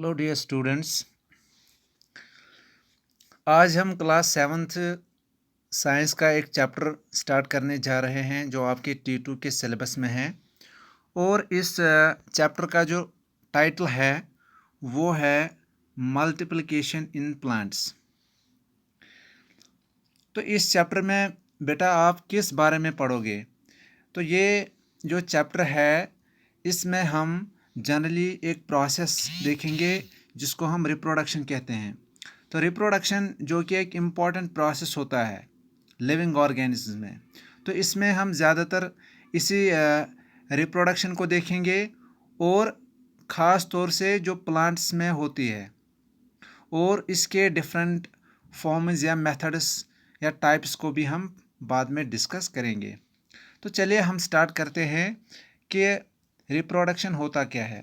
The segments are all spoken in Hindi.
Hello dear students. आज हम क्लास सेवन्थ साइंस का एक चैप्टर स्टार्ट करने जा रहे हैं जो आपके T2 के सिलेबस में है। और इस चैप्टर का जो टाइटल है वो है मल्टीप्लिकेशन इन प्लांट्स। तो इस चैप्टर में बेटा आप किस बारे में पढ़ोगे? तो ये जो चैप्टर है इसमें हम जनरली एक प्रोसेस देखेंगे जिसको हम रिप्रोडक्शन कहते हैं। तो रिप्रोडक्शन जो कि एक इम्पॉर्टेंट प्रोसेस होता है लिविंग ऑर्गेनिज्म में, तो इसमें हम ज़्यादातर इसी रिप्रोडक्शन को देखेंगे और ख़ास तौर से जो प्लांट्स में होती है और इसके डिफरेंट फॉर्म्स या मेथड्स या टाइप्स को भी हम बाद में डिस्कस करेंगे। तो चलिए हम स्टार्ट करते हैं कि रिप्रोडक्शन होता क्या है।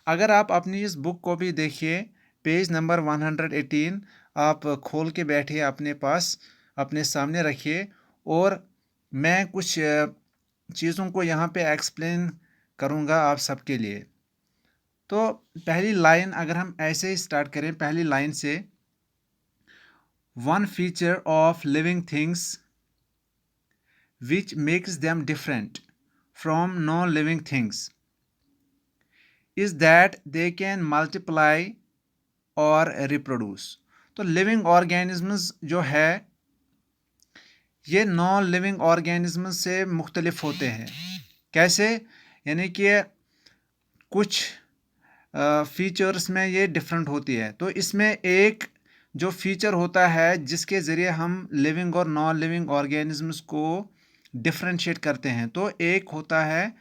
अगर आप अपनी इस बुक को भी देखिए, पेज नंबर 118 आप खोल के बैठिए अपने पास, अपने सामने रखिए और मैं कुछ चीज़ों को यहाँ पे एक्सप्लेन करूँगा आप सबके लिए। तो पहली लाइन अगर हम ऐसे ही स्टार्ट करें, पहली लाइन से, one feature of living things which makes them different from non-living things is that they can multiply और reproduce। तो लिविंग ऑर्गेनिजम्स जो है ये नॉन लिविंग ऑर्गेनिजम्स से मुख्तलिफ होते हैं। कैसे? यानी कि कुछ फीचर्स में ये डिफरेंट होती है। तो इसमें एक जो फीचर होता है जिसके ज़रिए हम लिविंग और नॉन लिविंग ऑर्गेनिजम्स को डिफ्रेंशिएट करते हैं, तो एक होता है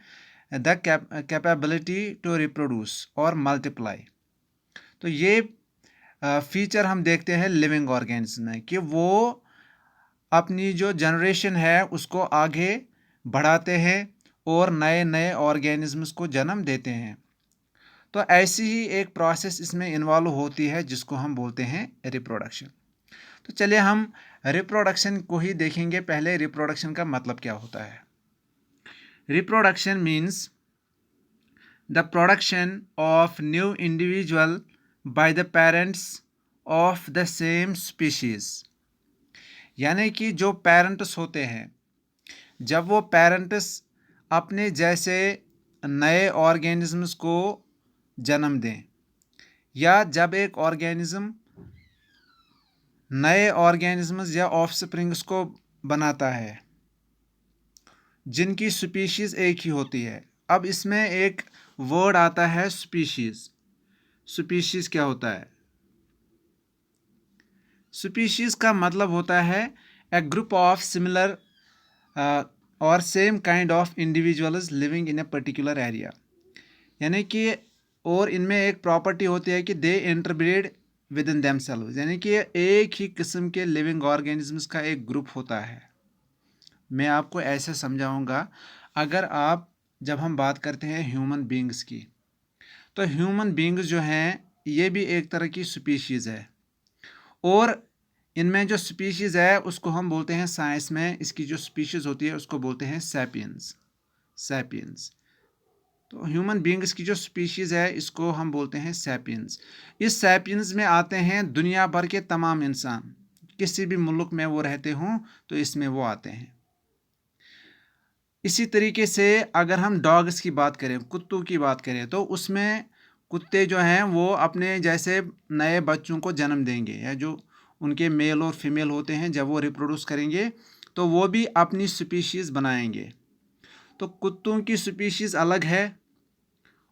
द कैपेबिलिटी टू रिप्रोड्यूस और मल्टीप्लाई। तो ये फीचर हम देखते हैं लिविंग ऑर्गेनिज्म में कि वो अपनी जो जनरेशन है उसको आगे बढ़ाते हैं और नए नए ऑर्गेनिजम्स को जन्म देते हैं। तो ऐसी ही एक प्रोसेस इसमें इन्वॉल्व होती है जिसको हम बोलते हैं रिप्रोडक्शन। तो चलिए हम रिप्रोडक्शन को ही देखेंगे। पहले रिप्रोडक्शन का मतलब क्या होता है। Reproduction means the production of new individual by the parents of the same species. यानी कि जो पेरेंट्स होते हैं, जब वो पेरेंट्स अपने जैसे नए ऑर्गेनिजम्स को जन्म दें या जब एक ऑर्गेनिज्म नए ऑर्गेनिजम्स या ऑफस्प्रिंग्स को बनाता है जिनकी स्पीशीज़ एक ही होती है। अब इसमें एक वर्ड आता है स्पीशीज़। स्पीशीज़ क्या होता है? स्पीशीज़ का मतलब होता है ए ग्रुप ऑफ सिमिलर और same kind of individuals living in a particular area. यानी कि और इनमें एक प्रॉपर्टी होती है कि दे इंटरब्रीड विद इन देमसेल्व्स, यानी कि एक ही किस्म के लिविंग ऑर्गेनिजम्स का एक ग्रुप होता है। मैं आपको ऐसे समझाऊंगा। अगर आप जब हम बात करते हैं ह्यूमन बींग्स की, तो ह्यूमन बींग्स जो हैं ये भी एक तरह की स्पीशीज़ है और इनमें जो स्पीशीज़ है उसको हम बोलते हैं साइंस में, इसकी जो स्पीशीज़ होती है उसको बोलते हैं सैपियंस। सैपियंस। तो ह्यूमन बींग्स की जो स्पीशीज़ है इसको हम बोलते हैं सैपियंस। इस सैपियंस में आते हैं दुनिया भर के तमाम इंसान, किसी भी मुल्क में वो रहते हों तो इसमें वो आते हैं। इसी तरीके से अगर हम डॉग्स की बात करें, कुत्तों की बात करें, तो उसमें कुत्ते जो हैं वो अपने जैसे नए बच्चों को जन्म देंगे या जो उनके मेल और फीमेल होते हैं जब वो रिप्रोड्यूस करेंगे तो वो भी अपनी स्पीशीज़ बनाएंगे। तो कुत्तों की स्पीशीज़ अलग है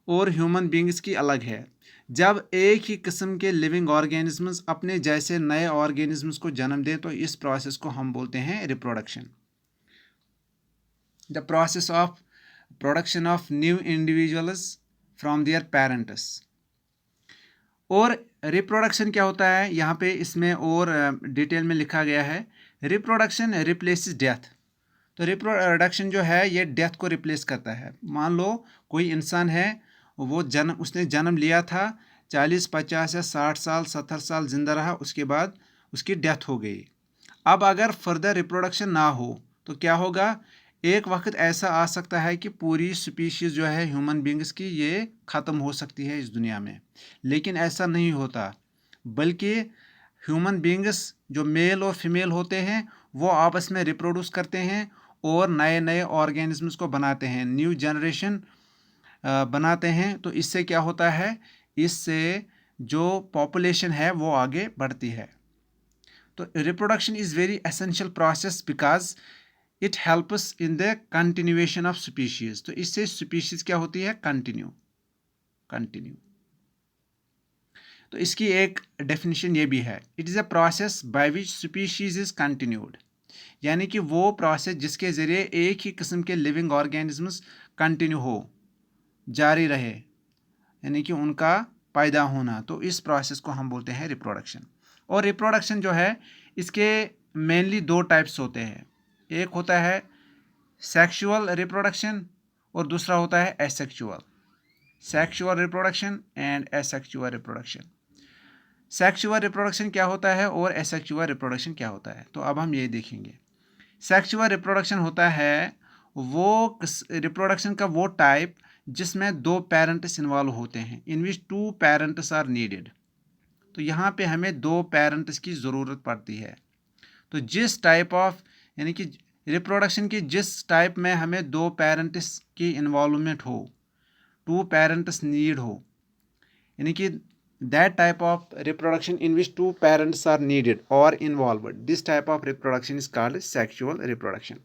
और ह्यूमन बींग्स की अलग है। जब एक ही किस्म के लिविंग ऑर्गेनिजम्स अपने जैसे नए ऑर्गेनिजम्स को जन्म दें तो इस प्रोसेस को हम बोलते हैं reproduction. The process of production of new individuals from their parents. और रिप्रोडक्शन क्या होता है यहाँ पे इसमें और डिटेल में लिखा गया है। Reproduction replaces death. तो रिप्रोडक्शन जो है ये डेथ को रिप्लेस करता है। मान लो कोई इंसान है, वो उसने जन्म लिया था, 40 50 या 60 साल 70 साल ज़िंदा रहा, उसके बाद उसकी डेथ हो गई। अब अगर फर्दर रिप्रोडक्शन ना हो तो क्या होगा? एक वक्त ऐसा आ सकता है कि पूरी स्पीशीज़ जो है ह्यूमन बींग्स की ये ख़त्म हो सकती है इस दुनिया में, लेकिन ऐसा नहीं होता, बल्कि ह्यूमन बींग्स जो मेल और फीमेल होते हैं वो आपस में रिप्रोड्यूस करते हैं और नए नए ऑर्गेनिजम्स को बनाते हैं, न्यू जनरेशन बनाते हैं। तो इससे क्या होता है, इससे जो पॉपुलेशन है वो आगे बढ़ती है। तो reproduction is very essential process because it helps in the continuation of species. तो इससे स्पीशीज क्या होती है, कंटिन्यू। तो इसकी एक डेफिनेशन ये भी है, it is a process by which species is continued, यानी कि वो प्रोसेस जिसके ज़रिए एक ही किस्म के लिविंग ऑर्गेनिजम्स कंटिन्यू हो, जारी रहे, यानी कि उनका पैदा होना। तो इस प्रोसेस को हम बोलते हैं रिप्रोडक्शन। और रिप्रोडक्शन जो है इसके मेनली दो टाइप्स होते हैं, एक होता है सेक्सुअल रिप्रोडक्शन और दूसरा होता है asexual. Sexual reproduction and asexual reproduction. Sexual reproduction क्या होता है और एसेक्सुअल रिप्रोडक्शन क्या होता है, तो अब हम ये देखेंगे। सेक्सुअल रिप्रोडक्शन होता है वो रिप्रोडक्शन का वो टाइप जिसमें दो पेरेंट्स इन्वॉल्व होते हैं, इन विच टू पेरेंट्स आर नीडेड। तो यहाँ पे हमें दो पेरेंट्स की ज़रूरत पड़ती है। तो जिस टाइप ऑफ, यानी कि रिप्रोडक्शन की जिस टाइप में हमें दो पेरेंट्स की इन्वॉल्वमेंट हो, टू पेरेंट्स नीड हो, यानी कि that type of reproduction in which two parents are needed or involved, this type of reproduction is called sexual reproduction.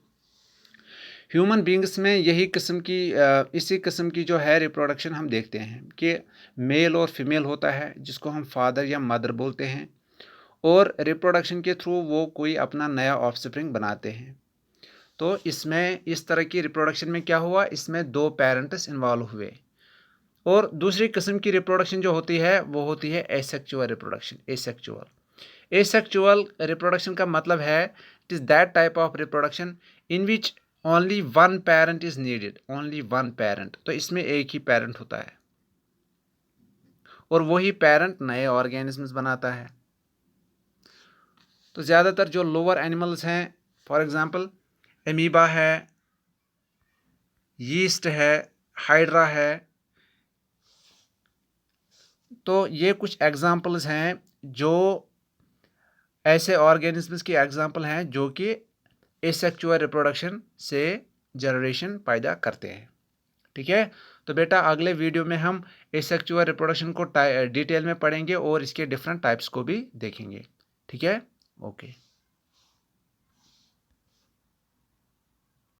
Human beings में यही किस्म की इसी किस्म की जो है रिप्रोडक्शन हम देखते हैं कि मेल और फीमेल होता है जिसको हम फादर या मदर बोलते हैं, और रिप्रोडक्शन के थ्रू वो कोई अपना नया ऑफस्प्रिंग बनाते हैं। तो इसमें इस तरह की रिप्रोडक्शन में क्या हुआ, इसमें दो पेरेंट्स इन्वॉल्व हुए। और दूसरी किस्म की रिप्रोडक्शन जो होती है वो होती है एसेक्सुअल रिप्रोडक्शन। एसेक्सुअल रिप्रोडक्शन का मतलब है it is that type of reproduction in which only one parent is needed, only one parent. तो इसमें एक ही पेरेंट होता है और वही पेरेंट नए ऑर्गेनिजम्स बनाता है। तो ज़्यादातर जो लोअर एनिमल्स हैं, फॉर एग्जांपल एमीबा है, यीस्ट है, हाइड्रा है, तो ये कुछ एग्जांपल्स हैं जो ऐसे ऑर्गेनिजम्स की एग्जांपल हैं जो कि एसेक्सुअल रिप्रोडक्शन से जनरेशन पैदा करते हैं। ठीक है, तो बेटा अगले वीडियो में हम एसेक्सुअल रिप्रोडक्शन को डिटेल में पढ़ेंगे और इसके डिफरेंट टाइप्स को भी देखेंगे। ठीक है, ओके।